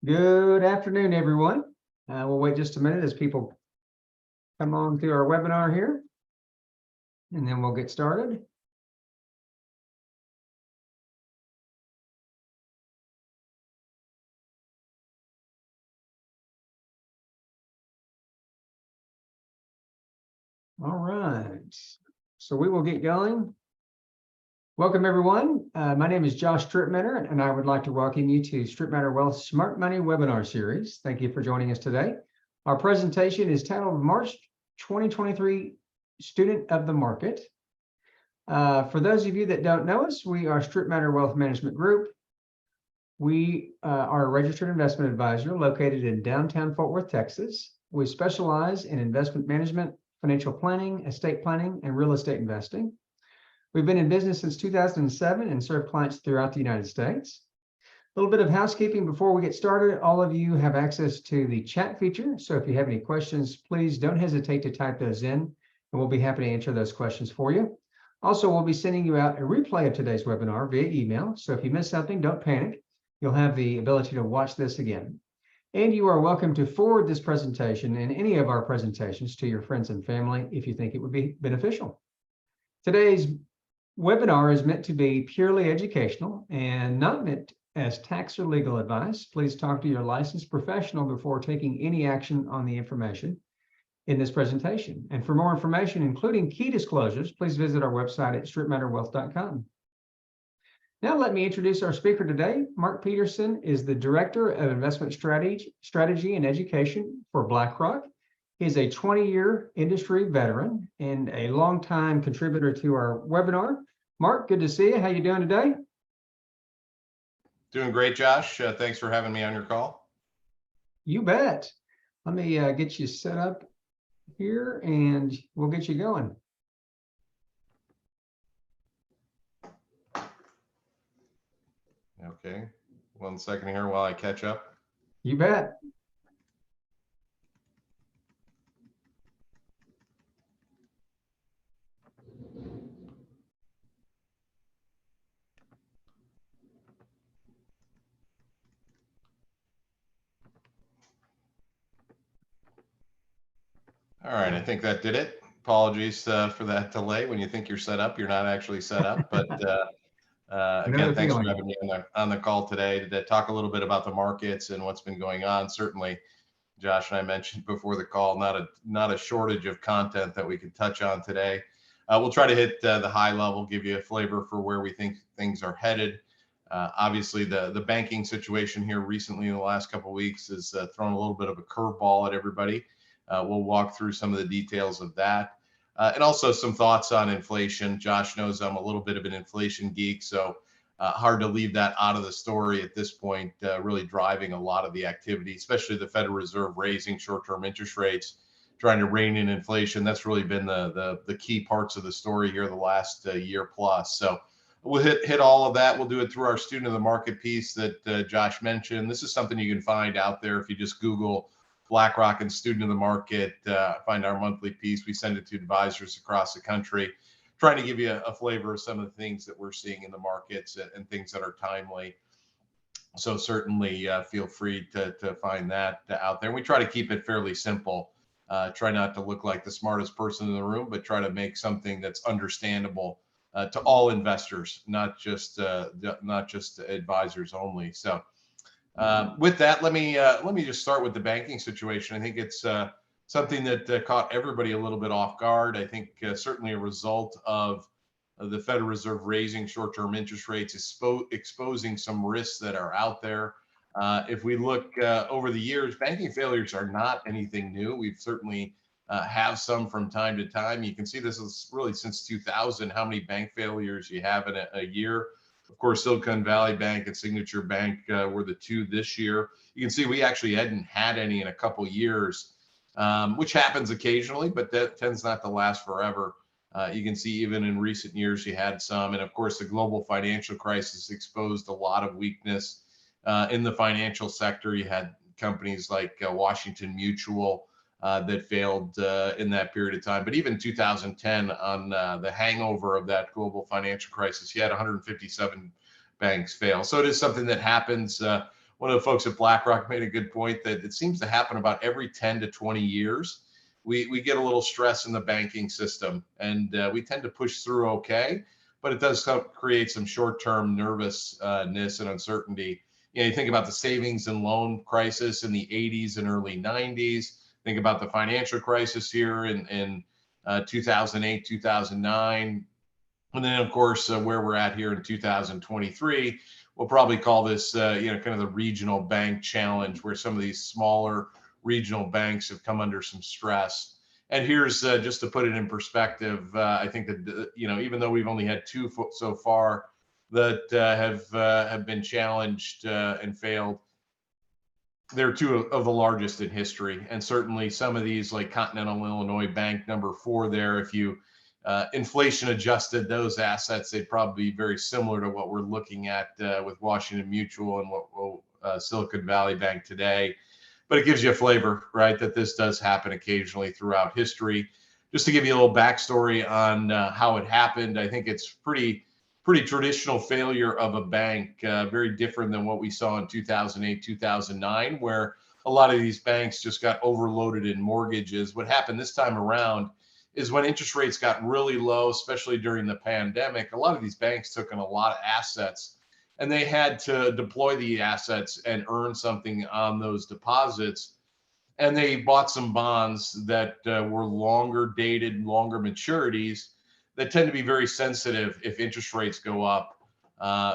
Good afternoon, everyone. We'll wait just a minute as people come on through our webinar here, and then we'll get started. All right, so we will get going. Welcome, everyone. My name is Josh Stripmatter, and I would like to welcome you to Stripmatter Wealth Smart Money webinar series. Thank you for joining us today. Our presentation is titled March 2023 Student of the Market. For those of you that don't know us, we are Stripmatter Wealth Management Group. We are a registered investment advisor located in downtown Fort Worth, Texas. We specialize in investment management, financial planning, estate planning, and real estate investing. We've been in business since 2007 and serve clients throughout the United States. A little bit of housekeeping before we get started. All of you have access to the chat feature. So if you have any questions, please don't hesitate to type those in, and we'll be happy to answer those questions for you. Also, we'll be sending you out a replay of today's webinar via email. So if you miss something, don't panic. You'll have the ability to watch this again. And you are welcome to forward this presentation and any of our presentations to your friends and family if you think it would be beneficial. Today's webinar is meant to be purely educational and not meant as tax or legal advice. Please talk to your licensed professional before taking any action on the information in this presentation. And for more information, including key disclosures, please visit our website at stripmatterwealth.com. Now let me introduce our speaker today. Mark Peterson is the Director of Investment Strategy and Education for BlackRock. He's a 20-year industry veteran and a longtime contributor to our webinar. Mark, good to see you. How you doing today? Doing great, Josh. Thanks for having me on your call. You bet. Let me get you set up here and we'll get you going. Okay, 1 second here while I catch up. You bet. All right, I think that did it. Apologies for that delay. When you think you're set up, you're not actually set up. But again, thanks for having me on the call today to talk a little bit about the markets and what's been going on. Certainly, Josh and I mentioned before the call, not a shortage of content that we could touch on today. We'll try to hit the high level, give you a flavor for where we think things are headed. Obviously, the banking situation here recently in the last couple of weeks has thrown a little bit of a curveball at everybody. We'll walk through some of the details of that. And also some thoughts on inflation. Josh knows I'm a little bit of an inflation geek, so hard to leave that out of the story at this point, really driving a lot of the activity, especially the Federal Reserve raising short-term interest rates, trying to rein in inflation. That's really been the key parts of the story here the last year plus. So we'll hit all of that. We'll do it through our student of the market piece that Josh mentioned. This is something you can find out there if you just Google BlackRock and student of the market, find our monthly piece. We send it to advisors across the country, trying to give you a flavor of some of the things that we're seeing in the markets and things that are timely. So certainly feel free to find that out there. We try to keep it fairly simple. Try not to look like the smartest person in the room, but try to make something that's understandable to all investors, not just advisors only. So with that, let me just start with the banking situation. I think it's something that caught everybody a little bit off guard. I think certainly a result of the Federal Reserve raising short-term interest rates, exposing some risks that are out there. If we look over the years, banking failures are not anything new. We've certainly have some from time to time. You can see this is really since 2000, how many bank failures you have in a year. Of course, Silicon Valley Bank and Signature Bank were the two this year. You can see we actually hadn't had any in a couple years, which happens occasionally, but that tends not to last forever. You can see even in recent years, you had some. And of course, the global financial crisis exposed a lot of weakness in the financial sector. You had companies like Washington Mutual that failed in that period of time. But even 2010, on the hangover of that global financial crisis, you had 157 banks fail. So it is something that happens. One one of the folks at BlackRock made a good point that it seems to happen about every 10 to 20 years. We get a little stress in the banking system, and we tend to push through okay, but it does create some short-term nervousness and uncertainty. You think about the savings and loan crisis in the 80s and early 90s. Think about the financial crisis here in 2008, 2009. And then, of course, where we're at here in 2023, we'll probably call this, kind of the regional bank challenge, where some of these smaller regional banks have come under some stress. And here's just to put it in perspective. I think that even though we've only had two so far that have been challenged and failed, they're two of the largest in history. And certainly some of these, like Continental Illinois Bank, number 4 there, if you inflation adjusted those assets, they'd probably be very similar to what we're looking at with Washington Mutual and what Silicon Valley Bank today. But it gives you a flavor, right, that this does happen occasionally throughout history. Just to give you a little backstory on how it happened, I think it's pretty traditional failure of a bank, very different than what we saw in 2008, 2009, where a lot of these banks just got overloaded in mortgages. What happened this time around is when interest rates got really low, especially during the pandemic, a lot of these banks took in a lot of assets, and they had to deploy the assets and earn something on those deposits. And they bought some bonds that were longer dated, longer maturities that tend to be very sensitive if interest rates go up.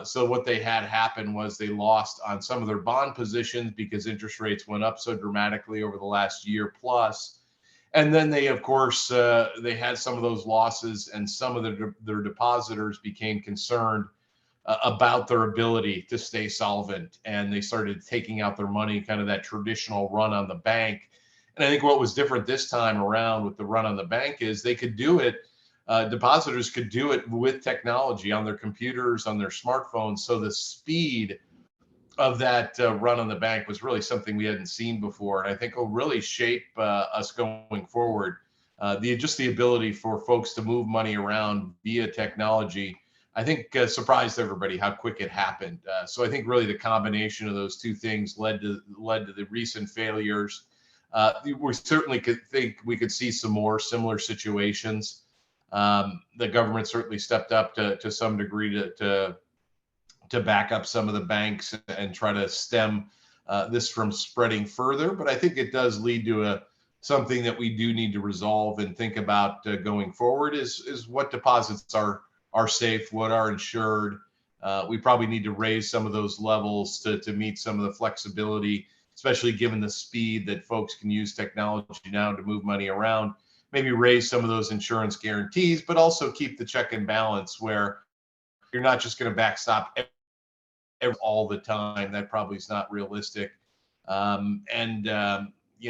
So what they had happen was they lost on some of their bond positions because interest rates went up so dramatically over the last year plus. And then they, of course, they had some of those losses, and some of their depositors became concerned about their ability to stay solvent, and they started taking out their money, kind of that traditional run on the bank. And I think what was different this time around with the run on the bank is they could do it. Depositors could do it with technology on their computers, on their smartphones. So the speed of that run on the bank was really something we hadn't seen before, and I think will really shape us going forward. Just the ability for folks to move money around via technology, I think surprised everybody how quick it happened. So I think really the combination of those two things led to the recent failures. We certainly we could see some more similar situations. The government certainly stepped up to some degree to back up some of the banks and try to stem this from spreading further. But I think it does lead to something that we do need to resolve and think about going forward is what deposits are safe, what are insured. We probably need to raise some of those levels to meet some of the flexibility, especially given the speed that folks can use technology now to move money around. Maybe raise some of those insurance guarantees, but also keep the check and balance where you're not just going to backstop all the time. That probably is not realistic.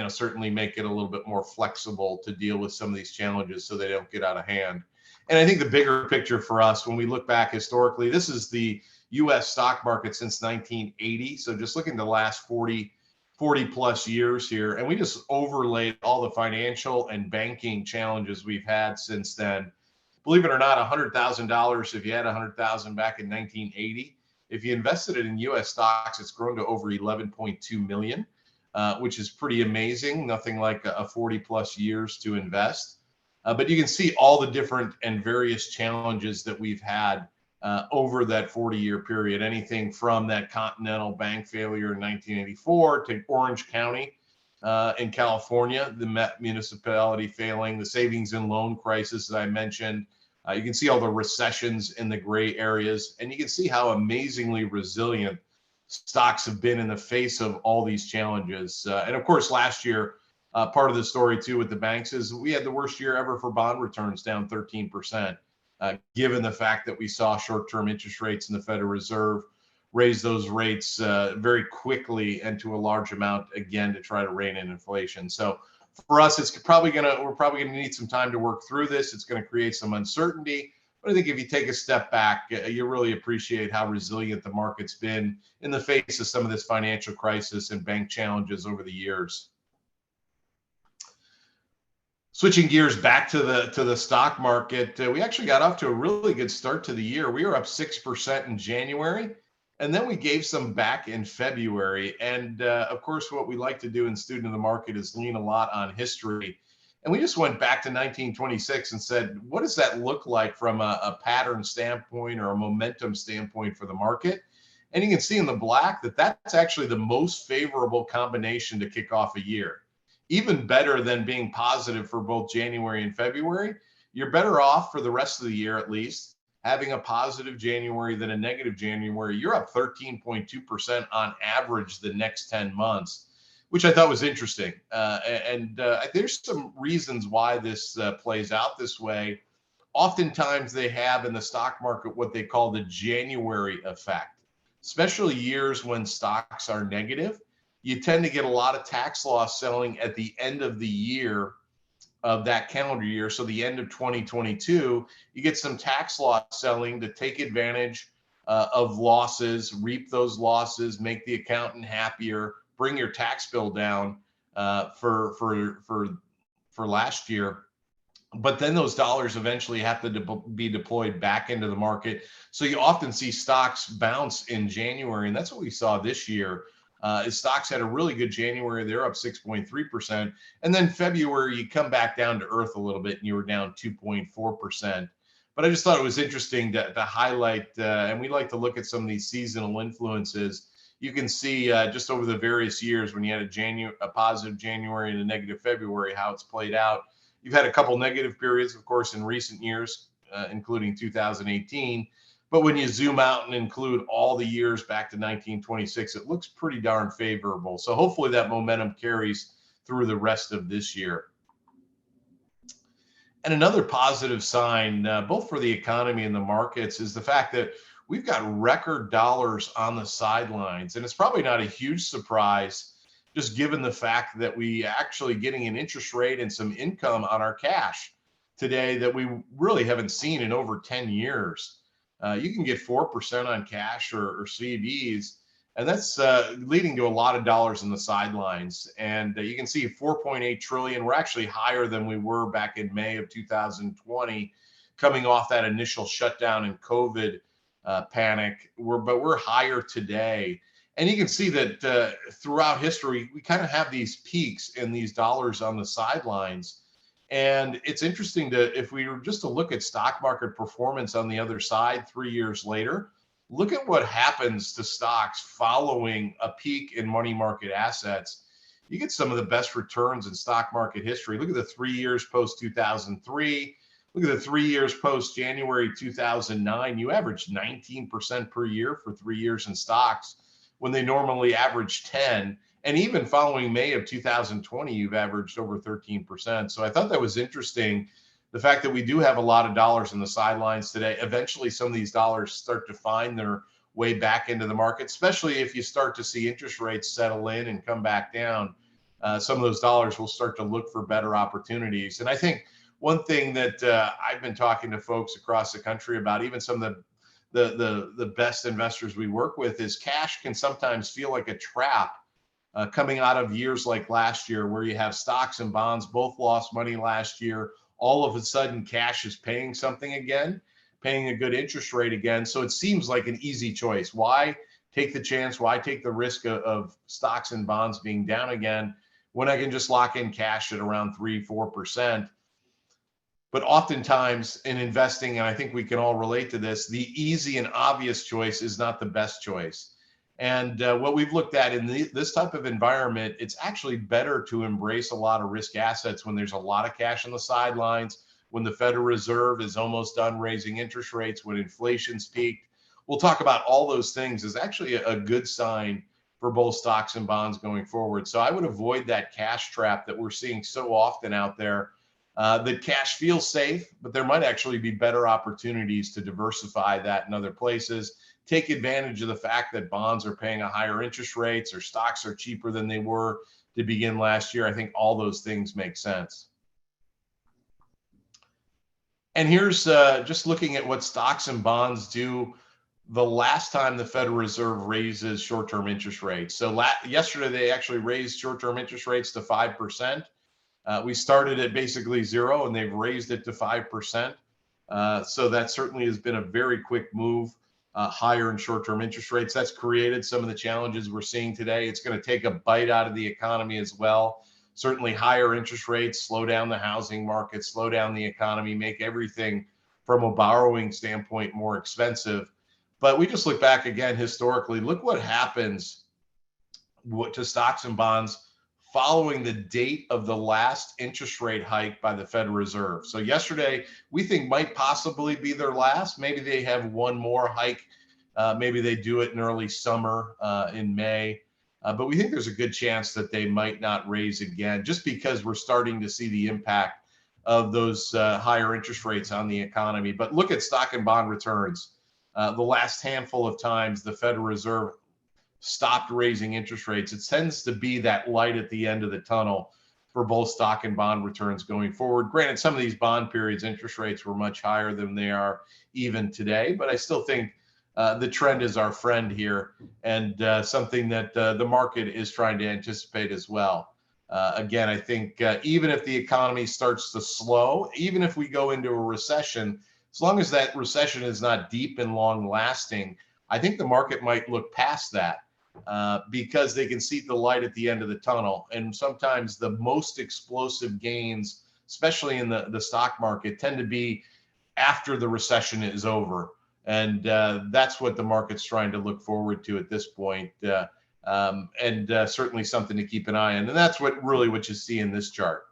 Certainly make it a little bit more flexible to deal with some of these challenges so they don't get out of hand. And I think the bigger picture for us, when we look back historically, this is the U.S. stock market since 1980. So just looking at the last 40 plus years here, and we just overlaid all the financial and banking challenges we've had since then. Believe it or not, $100,000, if you had $100,000 back in 1980, if you invested it in U.S. stocks, it's grown to over 11.2 million, which is pretty amazing. Nothing like a 40 plus years to invest. But you can see all the different and various challenges that we've had over that 40-year period. Anything from that Continental Bank failure in 1984 to Orange County in California, the municipality failing, the savings and loan crisis that I mentioned. You can see all the recessions in the gray areas, and you can see how amazingly resilient stocks have been in the face of all these challenges. And of course, last year, part of the story too with the banks is we had the worst year ever for bond returns, down 13%, given the fact that we saw short-term interest rates in the Federal Reserve raise those rates very quickly and to a large amount again to try to rein in inflation. So for us, we're probably gonna need some time to work through this. It's going to create some uncertainty, but I think if you take a step back, you really appreciate how resilient the market's been in the face of some of this financial crisis and bank challenges over the years. Switching gears back to the stock market, we actually got off to a really good start to the year. We were up 6% in January, And then we gave some back in February. And of course, what we like to do in Student of the Market is lean a lot on history. And we just went back to 1926 and said, what does that look like from a pattern standpoint or a momentum standpoint for the market? And you can see in the black that that's actually the most favorable combination to kick off a year. Even better than being positive for both January and February. You're better off for the rest of the year, at least, having a positive January than a negative January. You're up 13.2% on average the next 10 months, which I thought was interesting. There's some reasons why this plays out this way. Oftentimes they have in the stock market what they call the January effect, especially years when stocks are negative. You tend to get a lot of tax loss selling at the end of the year of that calendar year. So the end of 2022, you get some tax loss selling to take advantage of losses, reap those losses, make the accountant happier, bring your tax bill down for last year. But then those dollars eventually have to be deployed back into the market. So you often see stocks bounce in January, and that's what we saw this year. Stocks had a really good January. They're up 6.3%. And then February, you come back down to earth a little bit and you were down 2.4%. But I just thought it was interesting to highlight, and we like to look at some of these seasonal influences. You can see just over the various years when you had a positive January and a negative February, how it's played out. You've had a couple negative periods, of course, in recent years, including 2018. But when you zoom out and include all the years back to 1926, it looks pretty darn favorable. So hopefully that momentum carries through the rest of this year. And another positive sign, both for the economy and the markets, is the fact that we've got record dollars on the sidelines. And it's probably not a huge surprise, just given the fact that we actually getting an interest rate and some income on our cash today that we really haven't seen in over 10 years. You can get 4% on cash or CDs, and that's leading to a lot of dollars in the sidelines. And you can see 4.8 trillion. We're actually higher than we were back in May of 2020, coming off that initial shutdown and COVID panic. But we're higher today. And you can see that throughout history, we kind of have these peaks in these dollars on the sidelines. And it's interesting if we were just to look at stock market performance on the other side 3 years later, look at what happens to stocks following a peak in money market assets. You get some of the best returns in stock market history. Look at the 3 years post 2003. Look at the 3 years post January 2009. You averaged 19% per year for 3 years in stocks when they normally average 10. And even following May of 2020, you've averaged over 13%. So I thought that was interesting. The fact that we do have a lot of dollars in the sidelines today, eventually some of these dollars start to find their way back into the market, especially if you start to see interest rates settle in and come back down. Some of those dollars will start to look for better opportunities. And I think one thing that I've been talking to folks across the country about, even some of the best investors we work with, is cash can sometimes feel like a trap. Coming out of years like last year, where you have stocks and bonds both lost money last year, all of a sudden cash is paying something again, paying a good interest rate again. So it seems like an easy choice. Why take the chance? Why take the risk of stocks and bonds being down again when I can just lock in cash at around 3-4%? But oftentimes in investing, and I think we can all relate to this, the easy and obvious choice is not the best choice. And what we've looked at in this type of environment, it's actually better to embrace a lot of risk assets when there's a lot of cash on the sidelines, when the Federal Reserve is almost done raising interest rates, when inflation's peaked. We'll talk about all those things is actually a good sign for both stocks and bonds going forward. So I would avoid that cash trap that we're seeing so often out there. That cash feels safe, but there might actually be better opportunities to diversify that in other places. Take advantage of the fact that bonds are paying a higher interest rates or stocks are cheaper than they were to begin last year. I think all those things make sense. And here's just looking at what stocks and bonds do the last time the Federal Reserve raises short-term interest rates. So yesterday, they actually raised short-term interest rates to 5%. We started at basically 0 and they've raised it to 5%. So that certainly has been a very quick move. higher and short-term interest rates. That's created some of the challenges we're seeing today. It's going to take a bite out of the economy as well. Certainly higher interest rates slow down the housing market, slow down the economy, make everything from a borrowing standpoint more expensive. But we just look back again historically, look what happens to stocks and bonds following the date of the last interest rate hike by the Federal Reserve. So yesterday, we think might possibly be their last. Maybe they have one more hike. Maybe they do it in early summer in May. But we think there's a good chance that they might not raise again, just because we're starting to see the impact of those higher interest rates on the economy. But look at stock and bond returns. The last handful of times the Federal Reserve stopped raising interest rates, it tends to be that light at the end of the tunnel for both stock and bond returns going forward. Granted, some of these bond periods, interest rates were much higher than they are even today, but I still think the trend is our friend here, and something that the market is trying to anticipate as well. Again, I think even if the economy starts to slow, even if we go into a recession, as long as that recession is not deep and long lasting, I think the market might look past that. Because they can see the light at the end of the tunnel. And sometimes the most explosive gains, especially in the stock market, tend to be after the recession is over. And that's what the market's trying to look forward to at this point. And certainly something to keep an eye on. And that's what you see in this chart.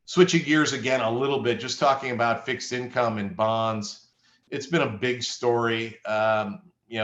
Switching gears again a little bit, just talking about fixed income and bonds. It's been a big story.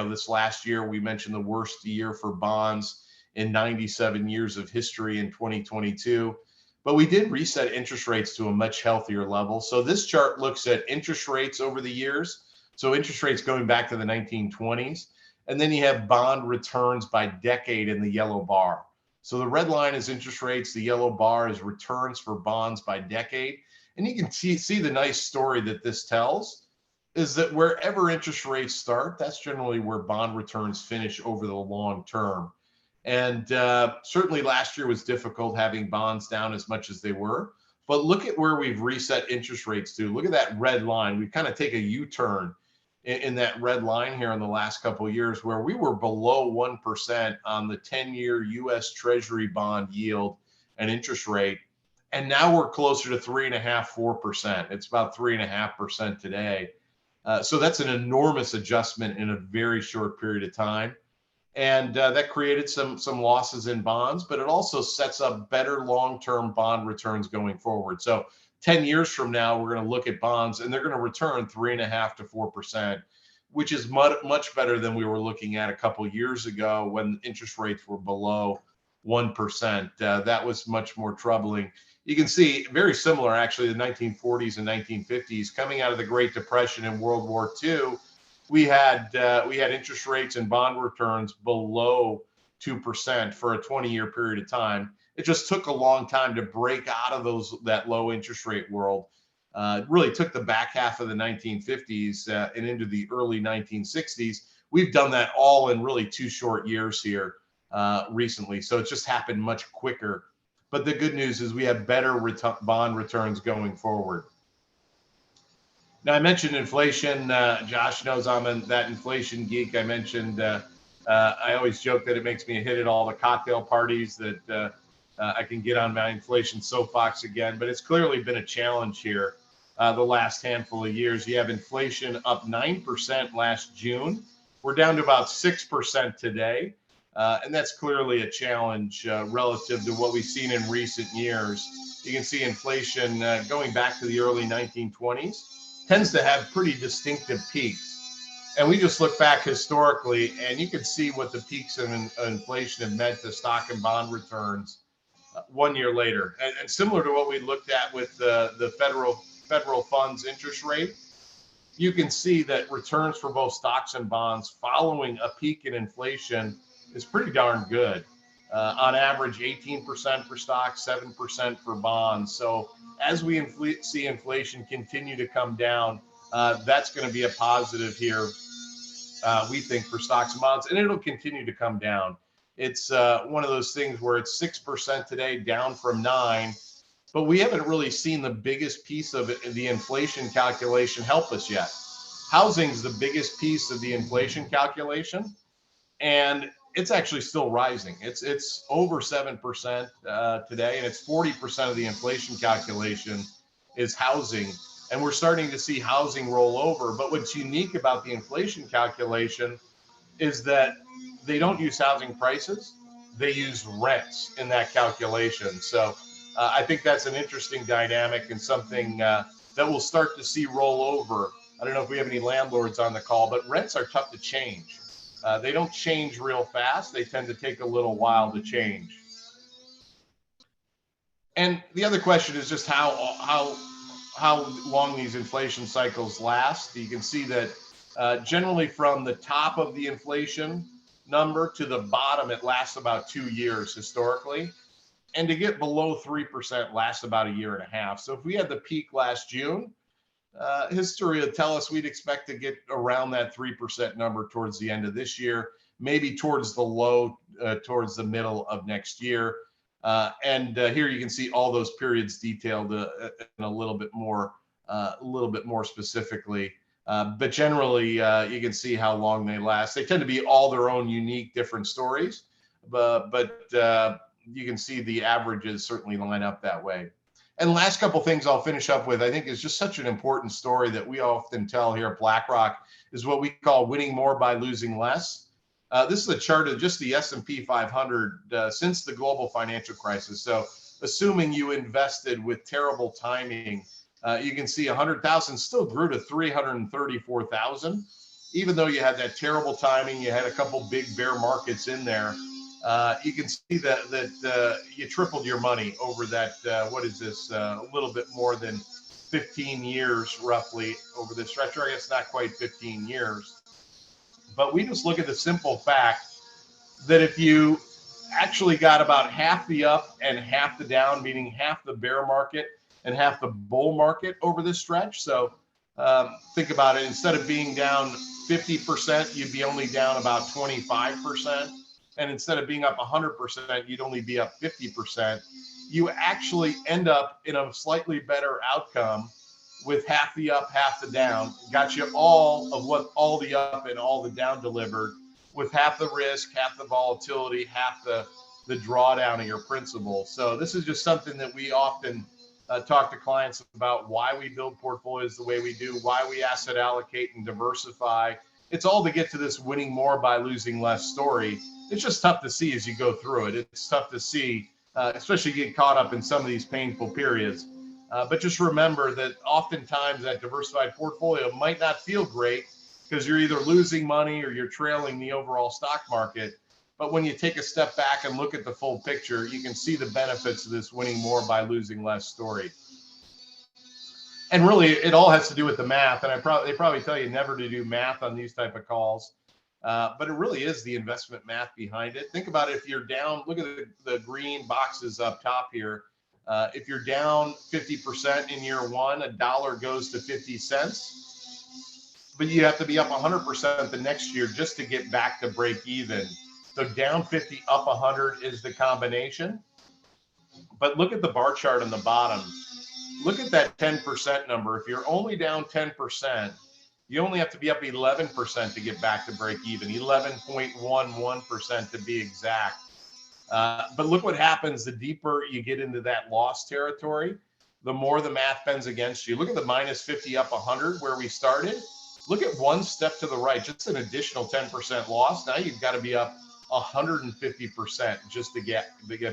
This last year, we mentioned the worst year for bonds in 97 years of history in 2022. But we did reset interest rates to a much healthier level. So this chart looks at interest rates over the years. So interest rates going back to the 1920s. And then you have bond returns by decade in the yellow bar. So the red line is interest rates. The yellow bar is returns for bonds by decade. And you can see the nice story that this tells is that wherever interest rates start, that's generally where bond returns finish over the long term. And certainly last year was difficult having bonds down as much as they were. But look at where we've reset interest rates to. Look at that red line. We kind of take a U-turn in that red line here in the last couple of years, where we were below 1% on the 10-year U.S. Treasury bond yield and interest rate. And now we're closer to 3.5%, 4%. It's about 3.5% today. So that's an enormous adjustment in a very short period of time. And that created some losses in bonds, but it also sets up better long-term bond returns going forward. So 10 years from now, we're going to look at bonds and they're going to return 3.5% to 4%, which is much better than we were looking at a couple of years ago when interest rates were below 1%. That was much more troubling. You can see very similar, actually, the 1940s and 1950s. Coming out of the Great Depression and World War II, we had interest rates and bond returns below 2% for a 20-year period of time. It just took a long time to break out of that low interest rate world. It really took the back half of the 1950s and into the early 1960s. We've done that all in really 2 short years here recently. So it just happened much quicker. But the good news is we have better bond returns going forward. Now, I mentioned inflation. Josh knows I'm that inflation geek. I mentioned I always joke that it makes me a hit at all the cocktail parties that I can get on my inflation soapbox again. But it's clearly been a challenge here the last handful of years. You have inflation up 9% last June. We're down to about 6% today. And that's clearly a challenge relative to what we've seen in recent years. You can see inflation going back to the early 1920s tends to have pretty distinctive peaks. And we just look back historically, and you can see what the peaks of inflation have meant to stock and bond returns 1 year later. And similar to what we looked at with the federal funds interest rate, you can see that returns for both stocks and bonds following a peak in inflation is pretty darn good. On average, 18% for stocks, 7% for bonds. So as we see inflation continue to come down, that's going to be a positive here, we think, for stocks and bonds, and it'll continue to come down. It's one of those things where it's 6% today, down from 9%, but we haven't really seen the biggest piece of it, the inflation calculation, help us yet. housing's the biggest piece of the inflation calculation, and it's actually still rising. It's over 7% today, and it's 40% of the inflation calculation is housing. And we're starting to see housing roll over. But what's unique about the inflation calculation is that they don't use housing prices, they use rents in that calculation. So I think that's an interesting dynamic and something that we'll start to see roll over. I don't know if we have any landlords on the call, but rents are tough to change. They don't change real fast. They tend to take a little while to change. And the other question is just how long these inflation cycles last. You can see that generally from the top of the inflation number to the bottom, it lasts about 2 years historically. And to get below 3% lasts about a year and a half. So if we had the peak last June, history would tell us we'd expect to get around that 3% number towards the end of this year, maybe towards the low, towards the middle of next year. And here you can see all those periods detailed in a little bit more specifically. But generally, you can see how long they last. They tend to be all their own unique, different stories, but you can see the averages certainly line up that way. And last couple things I'll finish up with, I think is just such an important story that we often tell here at BlackRock, is what we call winning more by losing less. This is a chart of just the S&P 500 since the global financial crisis. So assuming you invested with terrible timing, you can see 100,000 still grew to 334,000. Even though you had that terrible timing, you had a couple big bear markets in there. You can see that you tripled your money over that, what is this, a little bit more than 15 years roughly over this stretch, or I guess not quite 15 years. But we just look at the simple fact that if you actually got about half the up and half the down, meaning half the bear market and half the bull market over this stretch. So think about it, instead of being down 50%, you'd be only down about 25%. And instead of being up 100%, you'd only be up 50%. You actually end up in a slightly better outcome with half the up, half the down. Got you all of what all the up and all the down delivered, with half the risk, half the volatility, half the drawdown of your principal. So this is just something that we often talk to clients about, why we build portfolios the way we do, why we asset allocate and diversify. It's all to get to this winning more by losing less story. It's just tough to see as you go through it. It's tough to see, especially get caught up in some of these painful periods. But just remember that oftentimes that diversified portfolio might not feel great because you're either losing money or you're trailing the overall stock market. But when you take a step back and look at the full picture, you can see the benefits of this winning more by losing less story. And really, it all has to do with the math. And they probably tell you never to do math on these type of calls. But it really is the investment math behind it. Think about it. If you're down, look at the green boxes up top here. If you're down 50% in year one, $1 goes to 50 cents. But you have to be up 100% the next year just to get back to break even. So down 50, up 100 is the combination. But look at the bar chart on the bottom. Look at that 10% number. If you're only down 10%, you only have to be up 11% to get back to break even, 11.11% to be exact. But look what happens the deeper you get into that loss territory, the more the math bends against you. Look at the minus 50 up 100 where we started. Look at one step to the right, just an additional 10% loss. Now you've got to be up 150% just to get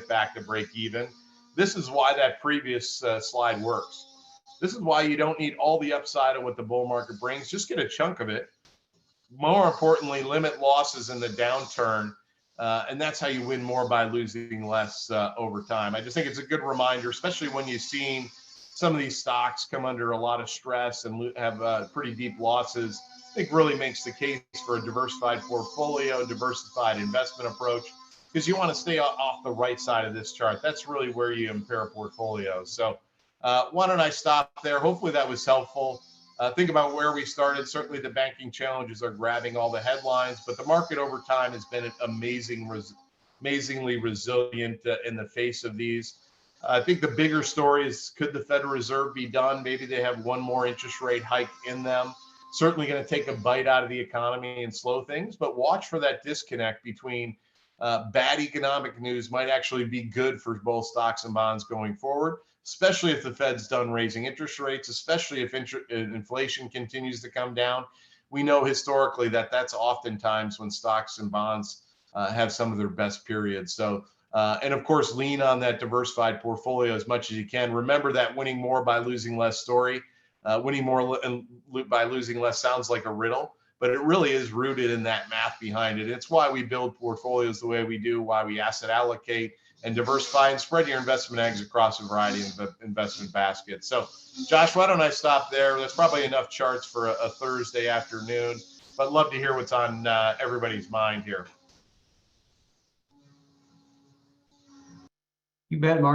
back to break even. This is why that previous slide works. This is why you don't need all the upside of what the bull market brings. Just get a chunk of it. More importantly, limit losses in the downturn. And that's how you win more by losing less over time. I just think it's a good reminder, especially when you've seen some of these stocks come under a lot of stress and have pretty deep losses. I think really makes the case for a diversified portfolio, diversified investment approach, because you want to stay off the right side of this chart. That's really where you impair portfolios. So why don't I stop there? Hopefully that was helpful. Think about where we started. Certainly the banking challenges are grabbing all the headlines, but the market over time has been amazingly resilient in the face of these. I think the bigger story is, could the Federal Reserve be done? Maybe they have one more interest rate hike in them. certainly going to take a bite out of the economy and slow things, but watch for that disconnect between bad economic news might actually be good for both stocks and bonds going forward, especially if the Fed's done raising interest rates, especially if inflation continues to come down. We know historically that that's oftentimes when stocks and bonds have some of their best periods. So, and of course, lean on that diversified portfolio as much as you can. Remember that winning more by losing less story. Winning more by losing less sounds like a riddle, but it really is rooted in that math behind it. It's why we build portfolios the way we do, why we asset allocate and diversify and spread your investment eggs across a variety of investment baskets. So, Josh, why don't I stop there? That's probably enough charts for a Thursday afternoon, but love to hear what's on everybody's mind here. You bet, Mark.